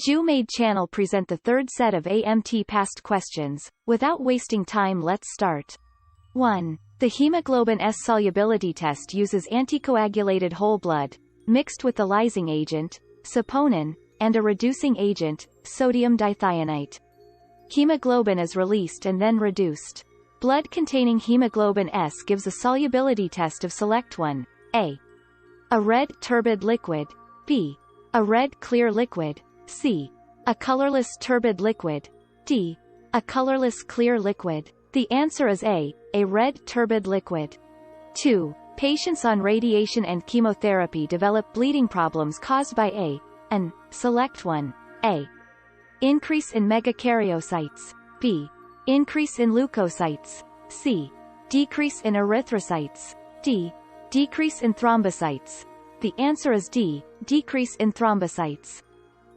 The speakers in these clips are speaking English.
Jumadeconsulting channel present the third set of AMT past questions. Without wasting time, let's start. 1. The hemoglobin S solubility test uses anticoagulated whole blood, mixed with the lysing agent, saponin, and a reducing agent, sodium dithionite. Hemoglobin is released and then reduced. Blood containing hemoglobin S gives a solubility test of select 1. A. A red, turbid liquid. B. A red, clear liquid. C. A colorless, turbid liquid. D. A colorless, clear liquid. The answer is A. A red, turbid liquid. 2. Patients on radiation and chemotherapy develop bleeding problems caused by an. Select 1. A. Increase in megakaryocytes. B. Increase in leukocytes. C. Decrease in erythrocytes. D. Decrease in thrombocytes. The answer is D. Decrease in thrombocytes.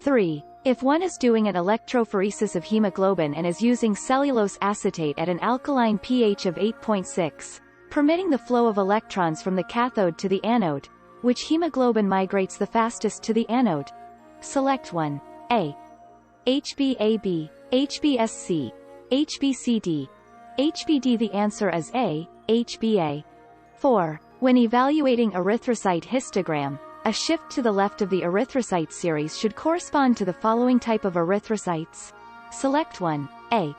3. If one is doing an electrophoresis of hemoglobin and is using cellulose acetate at an alkaline pH of 8.6, permitting the flow of electrons from the cathode to the anode, which hemoglobin migrates the fastest to the anode? Select 1. A. HbAb, HbSc, HbCd, HbD. The answer is A. HbA. 4. When evaluating erythrocyte histogram, a shift to the left of the erythrocyte series should correspond to the following type of erythrocytes. Select 1. A.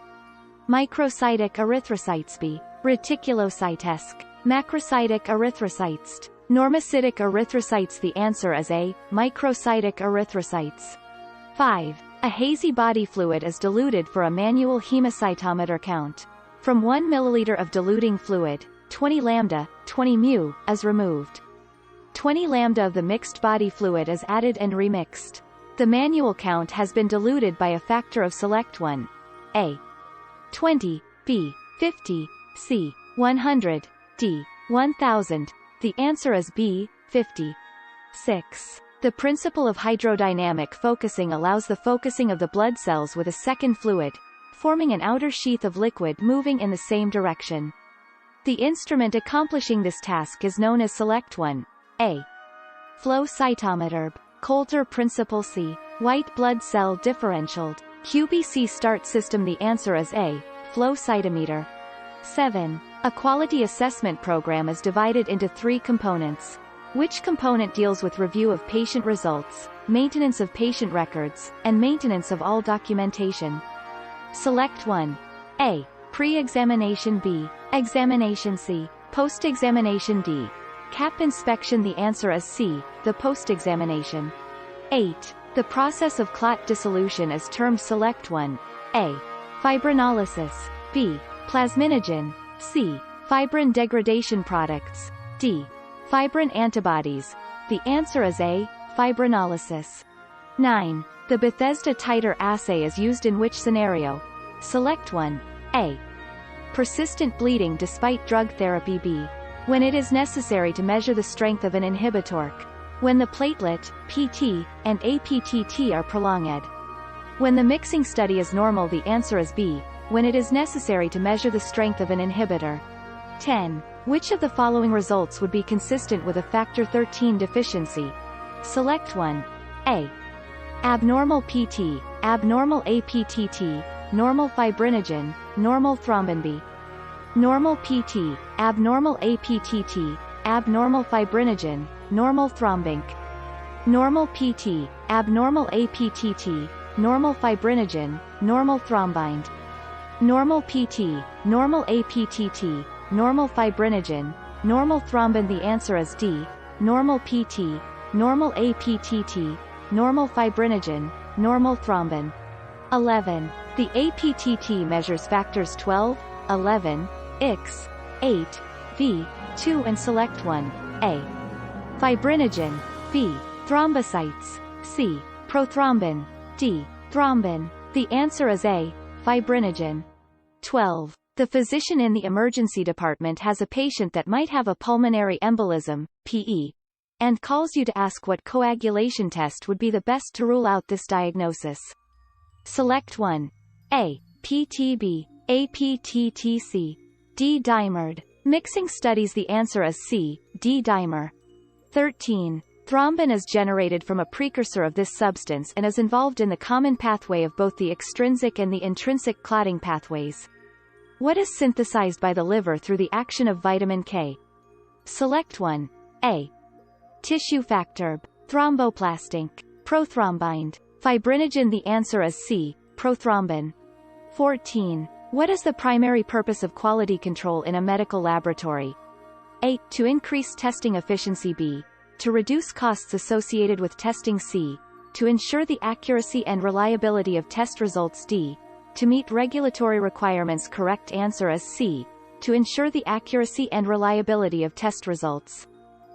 Microcytic erythrocytes. B. Reticulocytesque. Macrocytic erythrocytes. Normocytic erythrocytes. The answer is A. Microcytic erythrocytes. 5. A hazy body fluid is diluted for a manual hemocytometer count. From 1 milliliter of diluting fluid, 20 lambda, 20 mu, is removed. 20 lambda of the mixed body fluid is added and remixed. The manual count has been diluted by a factor of select 1. A. 20, B. 50, C. 100, D. 1000. The answer is B. 50. 6. The principle of hydrodynamic focusing allows the focusing of the blood cells with a second fluid, forming an outer sheath of liquid moving in the same direction. The instrument accomplishing this task is known as select 1. A. Flow cytometer. Coulter principle. C. White blood cell differentialed. QBC start system. The answer is A. Flow cytometer. 7. A quality assessment program is divided into 3 components. Which component deals with review of patient results, maintenance of patient records, and maintenance of all documentation? Select 1. A. Pre-examination. B. Examination. C. Post-examination. D. CAP inspection. The answer is C. The post-examination. 8. The process of clot dissolution is termed select 1. A. Fibrinolysis. B. Plasminogen. C. Fibrin degradation products. D. Fibrin antibodies. The answer is A. Fibrinolysis. 9. The Bethesda titer assay is used in which scenario? Select 1. A. Persistent bleeding despite drug therapy. B. When it is necessary to measure the strength of an inhibitor. When the platelet, PT, and APTT are prolonged. When the mixing study is normal. The answer is B. When it is necessary to measure the strength of an inhibitor. 10. Which of the following results would be consistent with a factor 13 deficiency? Select 1. A. Abnormal PT, abnormal APTT, normal fibrinogen, normal thrombin. B. Normal PT, abnormal APTT, abnormal fibrinogen, normal thrombin. Normal PT, abnormal APTT, normal fibrinogen, normal thrombin. Normal PT, normal APTT, normal fibrinogen, normal thrombin. The answer is D. Normal PT, normal APTT, normal fibrinogen, normal thrombin. 11. The APTT measures factors 12, 11, X, 8, V, 2 and select 1. A. Fibrinogen. B. Thrombocytes. C. Prothrombin. D. Thrombin. The answer is A. Fibrinogen. 12. The physician in the emergency department has a patient that might have a pulmonary embolism, PE, and calls you to ask what coagulation test would be the best to rule out this diagnosis. Select 1. A. PTB, APTTC, D-dimered. Mixing studies. The answer is C. D-dimer. 13. Thrombin is generated from a precursor of this substance and is involved in the common pathway of both the extrinsic and the intrinsic clotting pathways. What is synthesized by the liver through the action of vitamin K? Select 1. A. Tissue factor. B. Thromboplastin. Prothrombin. Fibrinogen. The answer is C. Prothrombin. 14. What is the primary purpose of quality control in a medical laboratory? A. To increase testing efficiency. B. To reduce costs associated with testing. C. To ensure the accuracy and reliability of test results. D. To meet regulatory requirements. Correct answer is C. To ensure the accuracy and reliability of test results.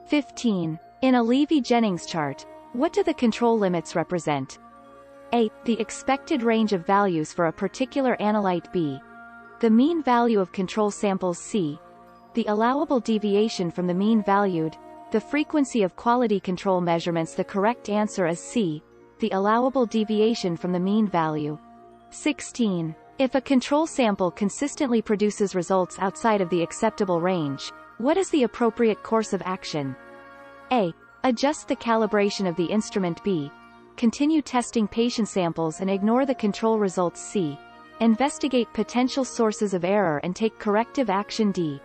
15. In a Levy-Jennings chart, what do the control limits represent? A. The expected range of values for a particular analyte. B. The mean value of control samples. C. The allowable deviation from the mean valued. The frequency of quality control measurements. The correct answer is C. The allowable deviation from the mean value. 16. If a control sample consistently produces results outside of the acceptable range, what is the appropriate course of action? A. Adjust the calibration of the instrument. B. Continue testing patient samples and ignore the control results. C. Investigate potential sources of error and take corrective action. D.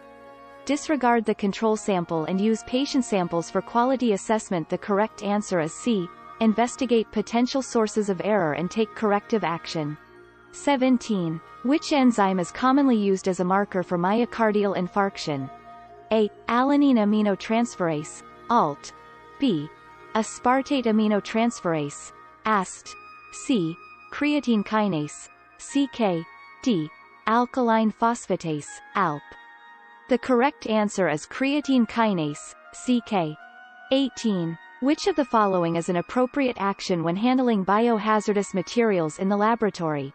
Disregard the control sample and use patient samples for quality assessment. The correct answer is C. Investigate potential sources of error and take corrective action. 17. Which enzyme is commonly used as a marker for myocardial infarction? A. Alanine aminotransferase, ALT. B. Aspartate aminotransferase, AST. C. Creatine kinase, CK. D. Alkaline phosphatase, ALP. The correct answer is creatine kinase, CK. 18. Which of the following is an appropriate action when handling biohazardous materials in the laboratory?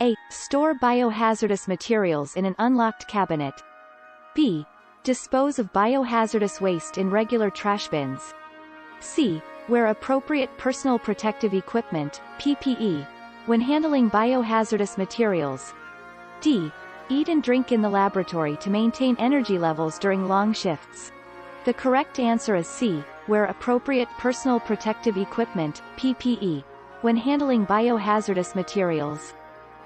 A. Store biohazardous materials in an unlocked cabinet. B. Dispose of biohazardous waste in regular trash bins. C. Wear appropriate personal protective equipment, PPE, when handling biohazardous materials. D. Eat and drink in the laboratory to maintain energy levels during long shifts. The correct answer is C. Wear appropriate personal protective equipment, PPE, when handling biohazardous materials.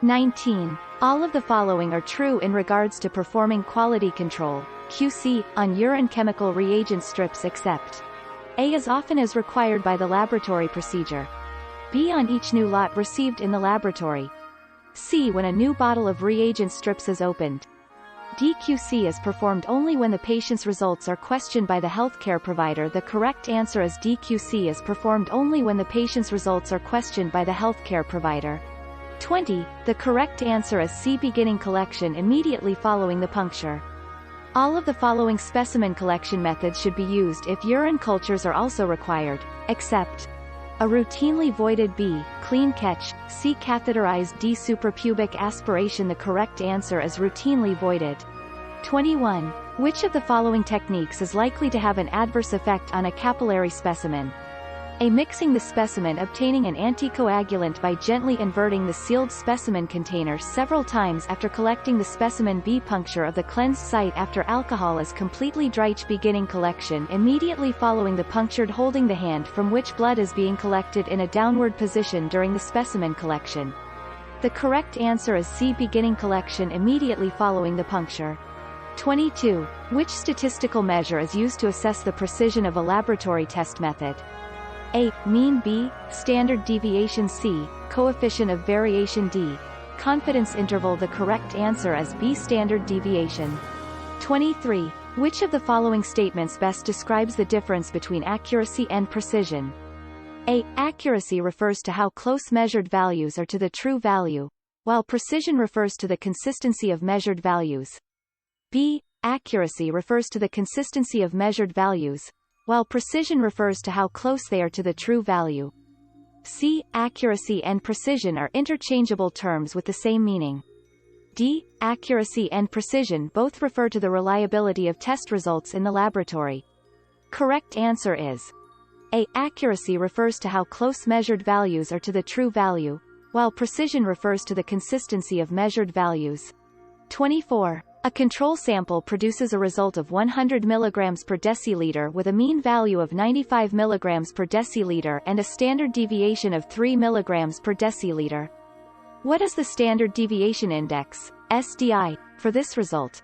19. All of the following are true in regards to performing quality control, QC, on urine chemical reagent strips except A. As often as required by the laboratory procedure. B. On each new lot received in the laboratory. C. When a new bottle of reagent strips is opened. D. QC is performed only when the patient's results are questioned by the healthcare provider. The correct answer is D. QC is performed only when the patient's results are questioned by the healthcare provider. 20. The correct answer is C. Beginning collection immediately following the puncture. All of the following specimen collection methods should be used if urine cultures are also required, except A. Routinely voided. B. Clean catch. C. Catheterized. D. Suprapubic aspiration. The correct answer is routinely voided. 21. Which of the following techniques is likely to have an adverse effect on a capillary specimen? A. Mixing the specimen. Obtaining an anticoagulant by gently inverting the sealed specimen container several times after collecting the specimen. B. Puncture of the cleansed site after alcohol is completely dry. Beginning collection immediately following the punctured. Holding the hand from which blood is being collected in a downward position during the specimen collection. The correct answer is C. Beginning collection immediately following the puncture. 22. Which statistical measure is used to assess the precision of a laboratory test method? A. Mean. B. Standard deviation. C. Coefficient of variation. D. Confidence interval. The correct answer is B. Standard deviation. 23. Which of the following statements best describes the difference between accuracy and precision? A. Accuracy refers to how close measured values are to the true value, while precision refers to the consistency of measured values. B. Accuracy refers to the consistency of measured values, while precision refers to how close they are to the true value. C. Accuracy and precision are interchangeable terms with the same meaning. D. Accuracy and precision both refer to the reliability of test results in the laboratory. Correct answer is A. Accuracy refers to how close measured values are to the true value, while precision refers to the consistency of measured values. 24. A control sample produces a result of 100 mg per deciliter with a mean value of 95 mg per deciliter and a standard deviation of 3 mg per deciliter. What is the standard deviation index, SDI, for this result?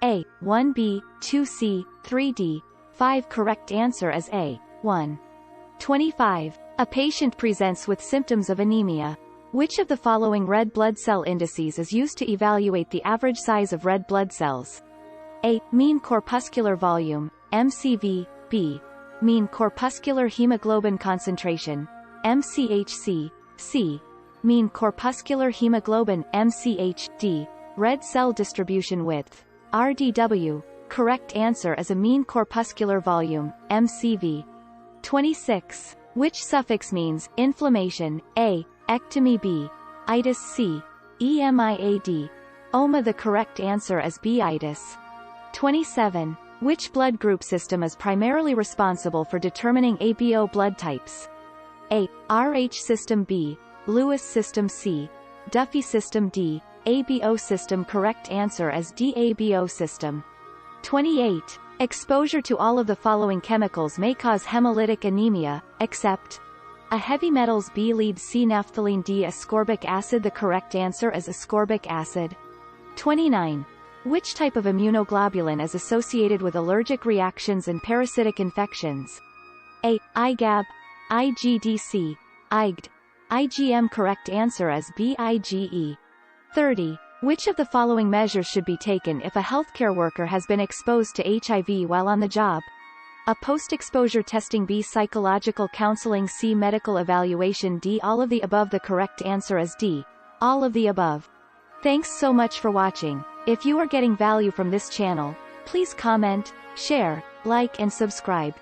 A. 1b, 2c, 3d, 5. Correct answer is A. 1. 25. A patient presents with symptoms of anemia. Which of the following red blood cell indices is used to evaluate the average size of red blood cells? A. Mean corpuscular volume, MCV, B. Mean corpuscular hemoglobin concentration, MCHC, C. Mean corpuscular hemoglobin, MCH, D. Red cell distribution width, RDW. Correct answer is a mean corpuscular volume, MCV. 26. Which suffix means inflammation, A. Ectomy, B. Itis, C. EMIAD. OMA. The correct answer is B. Itis. 27. Which blood group system is primarily responsible for determining ABO blood types? A. Rh system, B. Lewis system, C. Duffy system, D. ABO system. Correct answer is D. ABO system. 28. Exposure to all of the following chemicals may cause hemolytic anemia, except A. Heavy metals, B. Lead, C. Naphthalene, D. Ascorbic acid. The correct answer is ascorbic acid. 29. Which type of immunoglobulin is associated with allergic reactions and parasitic infections? A. IgAB, IgDC, IgD, IgM. Correct answer is B. IgE. 30. Which of the following measures should be taken if a healthcare worker has been exposed to HIV while on the job? A. Post-exposure testing, B. Psychological counseling, C. Medical evaluation, D. All of the above. The correct answer is D. All of the above. Thanks so much for watching. If you are getting value from this channel, please comment, share, like and subscribe.